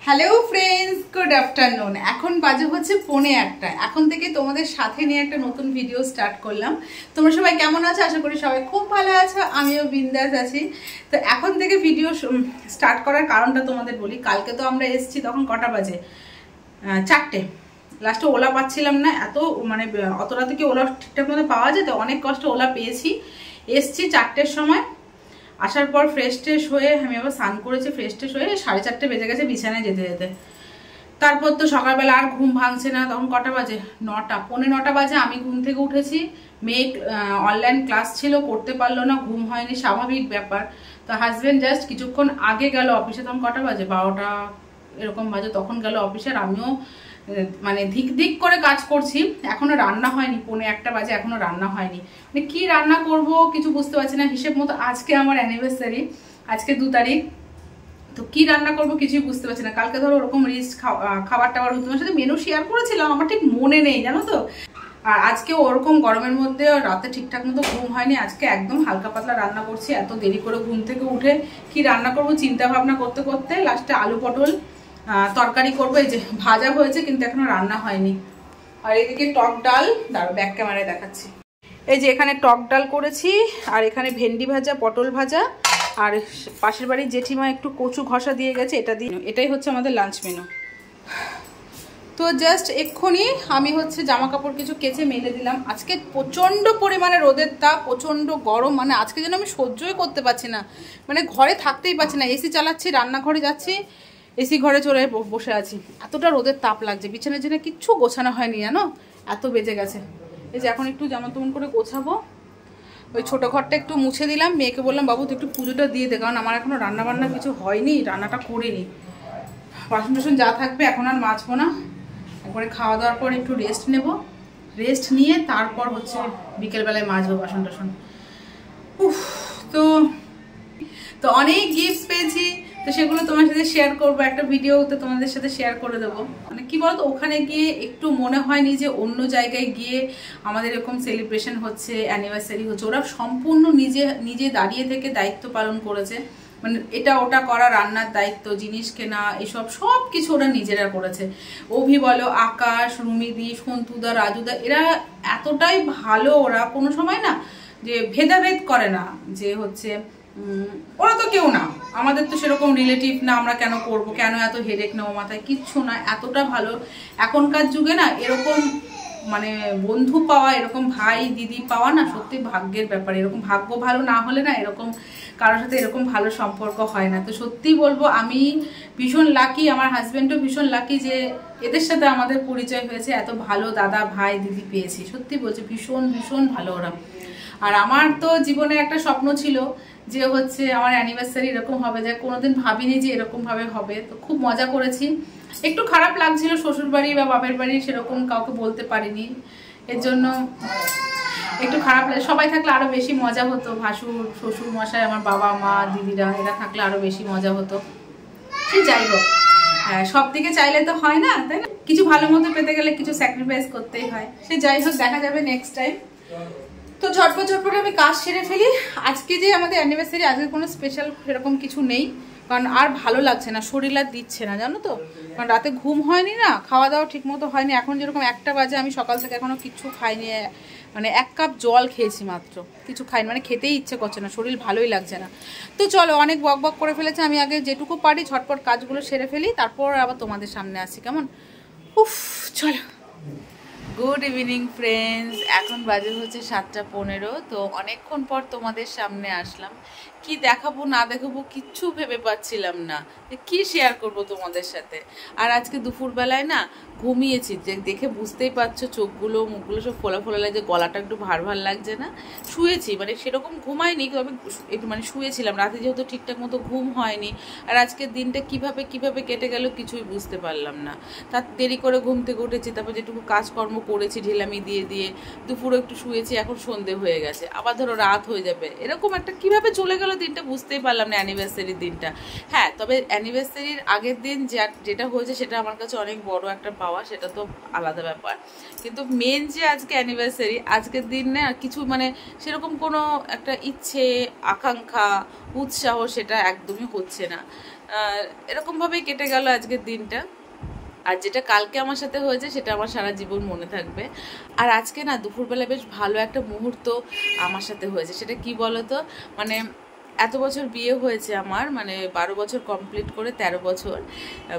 Hello friends, good afternoon. এখন বাজে হচ্ছে 1:45। এখন থেকে তোমাদের সাথে নিয়ে একটা নতুন ভিডিও স্টার্ট করলাম। তোমরা সবাই কেমন আছো? আশা করি সবাই খুব ভালো আছো, আমিও বিন্দাস আছি। তো এখন থেকে ভিডিও স্টার্ট করার কারণটা তোমাদের বলি। কালকে তো আমরা এসেছি, তখন কটা বাজে? 4টে। লাস্টে ওলা পাচ্ছিলাম না, এত মানে অত রাতে কি ওলা ঠিকঠাক মতো পাওয়া যেত? অনেক কষ্ট ওলা পেয়েছি। এসছি 4টের সময়। আসার পর ফ্রেশ ট্রেশ হয়ে আমি আবার স্নান করেছি, ফ্রেশ ট্রেশ হয়ে 4:30 বেজে গেছে বিছানায় যেতে যেতে। তারপর তো সকালবেলা আর ঘুম ভাঙছে না। তখন কটা বাজে? 9টা, 9:45 বাজে আমি ঘুম থেকে উঠেছি। মেয়ে অনলাইন ক্লাস ছিল, করতে পারলো না, ঘুম হয়নি, স্বাভাবিক ব্যাপার। তো হাজবেন্ড জাস্ট কিছুক্ষণ আগে গেল অফিসে। তখন কটা বাজে? 12টা এরকম বাজে। তখন গেল অফিসে। আমিও মানে ধিক ধিক করে কাজ করছি। এখনো রান্না হয়নি, 1:45 বাজে, এখনো রান্না হয়নি। মানে কি রান্না করব কিছু বুঝতে পারছি না। হিসেব মতো আজকে আমার অ্যানিভার্সারি, আজকে 2 তারিখ। তো কি রান্না করব কিছুই বুঝতে পারছি না। কালকে ধরো ওরকম রিচ খাবার টাবার তোমার সাথে মেনু শেয়ার করেছিলাম, আমার ঠিক মনে নেই জানো তো। আর আজকে ওরকম গরমের মধ্যে রাতে ঠিকঠাক মতো ঘুম হয়নি। আজকে একদম হালকা পাতলা রান্না করছি। এত দেরি করে ঘুম থেকে উঠে কি রান্না করব চিন্তা ভাবনা করতে করতে লাস্টে আলু পটল তরকারি করবো। এই যে ভাজা হয়েছে কিন্তু এখনো রান্না হয়নি। আর এদিকে টক ডাল, দাঁড়াও ব্যাক ক্যামেরায় দেখাচ্ছি। এই যে এখানে টক ডাল করেছি, আর এখানে ভেন্ডি ভাজা, পটল ভাজা, আর পাশের বাড়ির জেঠিমা একটু কচু ঘষা দিয়ে গেছে, এটা দিয়ে। এটাই হচ্ছে আমাদের লাঞ্চ মেনু। তো জাস্ট এক্ষুনি আমি হচ্ছে জামা কাপড় কিছু কেচে মেলে দিলাম। আজকে প্রচণ্ড পরিমাণে রোদের তাপ, প্রচণ্ড গরম। মানে আজকে যেন আমি সহ্যই করতে পারছি না, মানে ঘরে থাকতেই পারছি না। এসি চালাচ্ছি, রান্নাঘরে যাচ্ছি, এসি ঘরে চলে বসে আছি। এতটা রোদের তাপ লাগছে। বিছানার জন্য কিচ্ছু গোছানো হয়নি জানো, এত বেজে গেছে। এই যে এখন একটু জামা তেমন করে গোছাবো। ওই ছোটো ঘরটা একটু মুছে দিলাম। মেয়েকে বললাম বাবু তুই একটু পুজোটা দিয়ে দে, কারণ আমার এখনও রান্নাবান্না কিছু হয়নি, রান্নাটা করিনি। বাসন টাসন যা থাকবে এখন আর মাজবো না। একবারে খাওয়া দাওয়ার পর একটু রেস্ট নেব, রেস্ট নিয়ে তারপর হচ্ছে বিকেলবেলায় মাজবো বাসন টাসন। তো অনেক গিফট পেয়েছি, তো সেগুলো তোমার সাথে শেয়ার করবো। একটা ভিডিওতে তোমাদের সাথে শেয়ার করে দেবো। মানে কি বলতো, ওখানে গিয়ে একটু মনে হয়নি যে অন্য জায়গায় গিয়ে আমাদের এরকম সেলিব্রেশন হচ্ছে, অ্যানিভার্সারি হচ্ছে। ওরা সম্পূর্ণ নিজে দাঁড়িয়ে থেকে দায়িত্ব পালন করেছে। মানে এটা ওটা করা, রান্নার দায়িত্ব, জিনিস কেনা, এসব সব কিছু ওরা নিজেরা করেছে। অভি বলো, আকাশ, রুমিদি, সন্তুদা, রাজুদা, এরা এতটাই ভালো। ওরা কোনো সময় না যে ভেদাভেদ করে না, যে হচ্ছে ওরা তো কেউ না, আমাদের তো সেরকম রিলেটিভ না, আমরা কেন করব, কেন এত হেডেক নেবো মাথায়, কিচ্ছু না। এতটা ভালো। এখনকার যুগে না এরকম মানে বন্ধু পাওয়া, এরকম ভাই দিদি পাওয়া না সত্যি ভাগ্যের ব্যাপার। এরকম ভাগ্য ভালো না হলে না এরকম কারোর সাথে এরকম ভালো সম্পর্ক হয় না। তো সত্যি বলবো আমি ভীষণ লাকি, আমার হাজব্যান্ডও ভীষণ লাকি যে এদের সাথে আমাদের পরিচয় হয়েছে। এত ভালো দাদা ভাই দিদি পেয়েছি, সত্যি বলছি ভীষণ ভীষণ ভালো ওরা। আর আমার তো জীবনে একটা স্বপ্ন ছিল যে হচ্ছে আমার অ্যানিভার্সারি এরকম হবে, যা কোনোদিন ভাবিনি যে এরকম ভাবে হবে। তো খুব মজা করেছি। একটু খারাপ লাগছিল শ্বশুর বাড়ি বা বাপের বাড়ি সেরকম কাউকে বলতে পারিনি, এর জন্য একটু খারাপ লাগে। সবাই থাকলে আরো বেশি মজা হতো, ভাসুর শ্বশুর মশাই, আমার বাবা মা দিদিরা, এরা থাকলে আরো বেশি মজা হতো। যাই হোক, হ্যাঁ সব দিকে চাইলে তো হয় না, তাই না? কিছু ভালো মতো পেতে গেলে কিছু স্যাক্রিফাইস করতেই হয়। সে যাই হোক, দেখা যাবে নেক্সট টাইম। তো ঝটপট ঝটপট আমি কাজ সেরে ফেলি। আজকে যে আমাদের অ্যানিভার্সারি, আজকে কোনো স্পেশাল সেরকম কিছু নেই, কারণ আর ভালো লাগছে না, শরীর আর দিচ্ছে না জানো তো। কারণ রাতে ঘুম হয়নি না, খাওয়া দাওয়া ঠিক মতো হয়নি। এখন যেরকম 1টা বাজে, আমি সকাল থেকে এখনও কিছু খাইনি। মানে 1 কাপ জল খেয়েছি মাত্র, কিছু খাইনি। মানে খেতেই ইচ্ছে করছে না, শরীর ভালোই লাগছে না। তো চলো, অনেক বক বক করে ফেলেছে। আমি আগে যেটুকু পারি ঝটপট কাজগুলো সেরে ফেলি, তারপর আবার তোমাদের সামনে আসি, কেমন? চলো। গুড ইভিনিং ফ্রেন্ডস, এখন বাজে হচ্ছে 7:15। তো অনেকক্ষণ পর তোমাদের সামনে আসলাম। কি দেখাবো না দেখাবো কিচ্ছু ভেবে পাচ্ছিলাম না যে কি শেয়ার করব তোমাদের সাথে। আর আজকে দুপুরবেলায় না ঘুমিয়েছি, যে দেখে বুঝতেই পারছো চোখগুলো মুখগুলো সব ফোলা ফোলা লাগছে, গলাটা একটু ভার ভার লাগছে না। শুয়েছি, মানে সেরকম ঘুমাইনি, তবে একটু মানে শুয়েছিলাম। রাতে যেহেতু ঠিকঠাক মতো ঘুম হয়নি, আর আজকের দিনটা কিভাবে কেটে গেল কিছুই বুঝতে পারলাম না। তার দেরি করে ঘুম থেকে উঠেছি, তারপর যেটুকু কাজকর্ম করেছি ঢিলামি দিয়ে দিয়ে দুপুরে একটু শুয়েছি। এখন সন্ধে হয়ে গেছে, আবার ধরো রাত হয়ে যাবে, এরকম একটা কিভাবে চলে গেল দিনটা বুঝতেই পারলাম না অ্যানিভার্সারির দিনটা। হ্যাঁ, তবে অ্যানিভার্সারির আগের দিন যেটা হয়েছে সেটা আমার কাছে অনেক বড় একটা পাওয়া, সেটা তো আলাদা ব্যাপার। কিন্তু মেন যে আজকে অ্যানিভার্সারি, আজকের দিন না কিছু মানে সেরকম কোনো একটা ইচ্ছে, আকাঙ্ক্ষা, উৎসাহ সেটা একদমই হচ্ছে না। এরকমভাবেই কেটে গেল আজকের দিনটা। আর যেটা কালকে আমার সাথে হয়েছে সেটা আমার সারা জীবন মনে থাকবে। আর আজকে না দুপুরবেলা বেশ ভালো একটা মুহূর্ত আমার সাথে হয়েছে। সেটা কি বলতো, মানে এত বছর বিয়ে হয়েছে আমার, মানে 12 বছর কমপ্লিট করে 13 বছর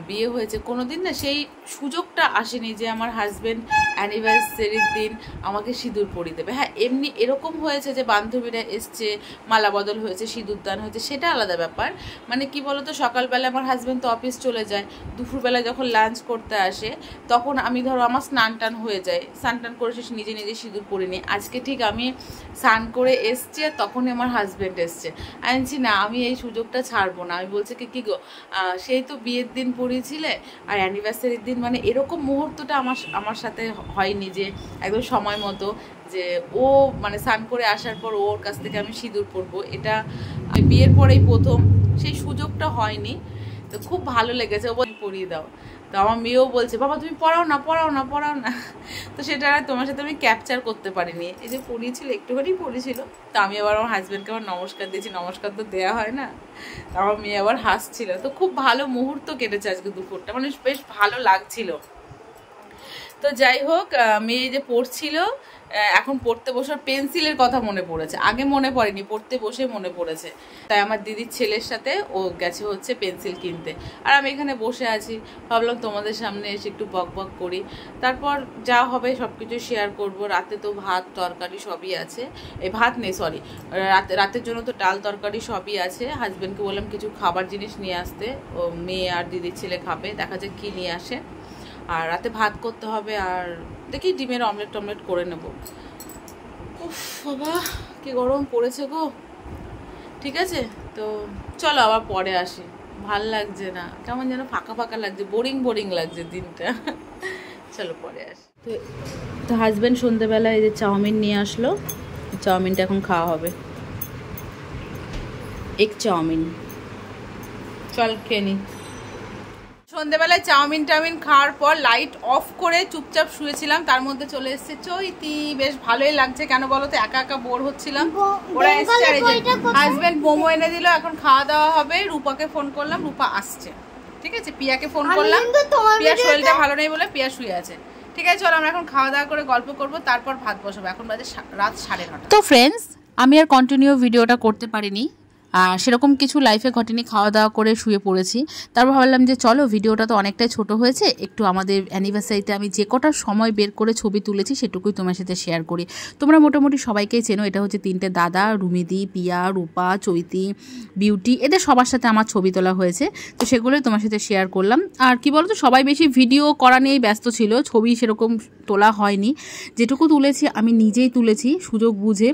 বিয়ে হয়েছে, কোনোদিন না সেই সুযোগটা আসেনি যে আমার হাজব্যান্ড অ্যানিভার্সারির দিন আমাকে সিঁদুর পরিয়ে দেবে। হ্যাঁ, এমনি এরকম হয়েছে যে বান্ধবীরা এসছে, মালা বদল হয়েছে, সিঁদুর দান হয়েছে, সেটা আলাদা ব্যাপার। মানে কি বলতো, সকালবেলা আমার হাজব্যান্ড তো অফিস চলে যায়, দুপুরবেলা যখন লাঞ্চ করতে আসে তখন আমি ধরো আমার স্নান টান হয়ে যায়, স্নান টান করে সে নিজে নিজে সিঁদুর পরে নিই। আজকে ঠিক আমি স্নান করে এসছি আর তখনই আমার হাজব্যান্ড এসছে। আনছি না, আমি এই সুযোগটা ছাড়বো না। আমি বলছি কি গো, সেই তো বিয়ের দিন পড়িয়েছিলে আর অ্যানিভার্সারির দিন, মানে এরকম মুহূর্তটা আমার সাথে হয়নি যে একদম সময় মতো যে ও মানে স্নান করে আসার পর ওর কাছ থেকে আমি সিঁদুর পরবো। এটা বিয়ের পরেই প্রথম, সেই সুযোগটা হয়নি। তো খুব ভালো লেগেছে, ও পরিয়ে দাও। তো আমার মেয়েও বলছে বাবা তুমি পড়াও না পড়াও না পড়াও না। তো সেটা তোমার সাথে আমি ক্যাপচার করতে পারিনি। এই যে পড়িয়েছিল, একটুখানি পড়িয়েছিল, তো আমি আবার আমার হাজব্যান্ডকে আবার নমস্কার দিয়েছি, নমস্কার তো দেওয়া হয় না। তো আমার মেয়ে আবার হাসছিল। তো খুব ভালো মুহূর্ত কেটেছে আজকে দুপুরটা, মানে বেশ ভালো লাগছিল। তো যাই হোক, মেয়ে যে পড়ছিল, এখন পড়তে বসার পেন্সিলের কথা মনে পড়েছে, আগে মনে পড়েনি, পড়তে বসে মনে পড়েছে। তাই আমার দিদির ছেলের সাথে ও গেছে হচ্ছে পেন্সিল কিনতে, আর আমি এখানে বসে আছি। ভাবলাম তোমাদের সামনে এসে একটু বক বক করি, তারপর যা হবে সব কিছু শেয়ার করব। রাতে তো ভাত তরকারি সবই আছে, এই ভাত নেই সরি, রাতের জন্য তো ডাল তরকারি সবই আছে। হাজব্যান্ডকে বললাম কিছু খাবার জিনিস নিয়ে আসতে, ও মেয়ে আর দিদির ছেলে খাবে, দেখা যাক কী নিয়ে আসে। আর রাতে ভাত করতে হবে, আর দেখি ডিমের অমলেট টমলেট করে নেব। উফ বাবা কি গরম পড়েছে গো। ঠিক আছে, তো চলো আবার পরে আসি, ভাল লাগছে না, কেমন যেন ফাঁকা ফাঁকা লাগছে, বোরিং বোরিং লাগছে দিনটা। চলো পরে আসি। তো হাজব্যান্ড সন্ধ্যেবেলায় এই যে চাউমিন নিয়ে আসলো, চাউমিনটা এখন খাওয়া হবে, এগ চাউমিন। চল খেয়ে নি। সন্ধ্যেবেলায় চাউমিন টাউমিন খাওয়ার পর লাইট অফ করে চুপচাপ শুয়েছিলাম, তার মধ্যে চলে এসেছে চৈতি। বেশ ভালোই লাগছে, কেন বলো তো, একা একা বোর হচ্ছিলাম। ওরা এসছে, হাজব্যান্ড মোমো এনে দিল, এখন খাওয়া দাওয়া হবে। রূপাকে ফোন করলাম, রূপা আসছে। ঠিক আছে, পিয়াকে ফোন করলাম, পিয়ার শরীরটা ভালো নেই বলে পিয়া শুয়ে আছে। ঠিক আছে, চলো আমরা এখন খাওয়া দাওয়া করে গল্প করবো, তারপর ভাত বসাবো। এখন বাজে রাত 9:30। তো ফ্রেন্ডস, আমি আর কন্টিনিউ ভিডিওটা করতে পারিনি, সেরকম কিছু লাইফে ঘটেনি, খাওয়া দাওয়া করে শুয়ে পড়েছি। তারপর ভাবলাম যে চলো ভিডিওটা তো অনেকটাই ছোট হয়েছে, একটু আমাদের অ্যানিভার্সারিতে আমি যে কটা সময় বের করে ছবি তুলেছি সেটুকুই তোমার সাথে শেয়ার করি। তোমরা মোটামুটি সবাইকেই চেনো, এটা হচ্ছে 3টে দাদা, রুমিদি, পিয়া, রূপা, চৈতি, বিউটি, এদের সবার সাথে আমার ছবি তোলা হয়েছে। তো সেগুলোই তোমার সাথে শেয়ার করলাম। আর কি বলতো, সবাই বেশি ভিডিও করা নিয়েই ব্যস্ত ছিল, ছবি সেরকম তোলা হয়নি। যেটুকু তুলেছি আমি নিজেই তুলেছি সুযোগ বুঝে।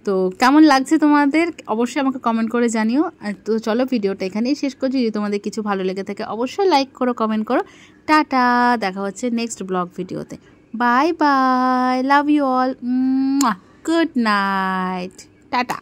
তো কেমন লাগছে তোমাদের অবশ্যই আমাকে কমেন্ট করে জানিও। তো চলো ভিডিওটা এখানেই শেষ করছি। যদি তোমাদের কিছু ভালো লেগে থাকে অবশ্যই লাইক করো, কমেন্ট করো। টাটা, দেখা হচ্ছে নেক্সট ব্লগ ভিডিওতে। Bye bye, love you all, good night, tata.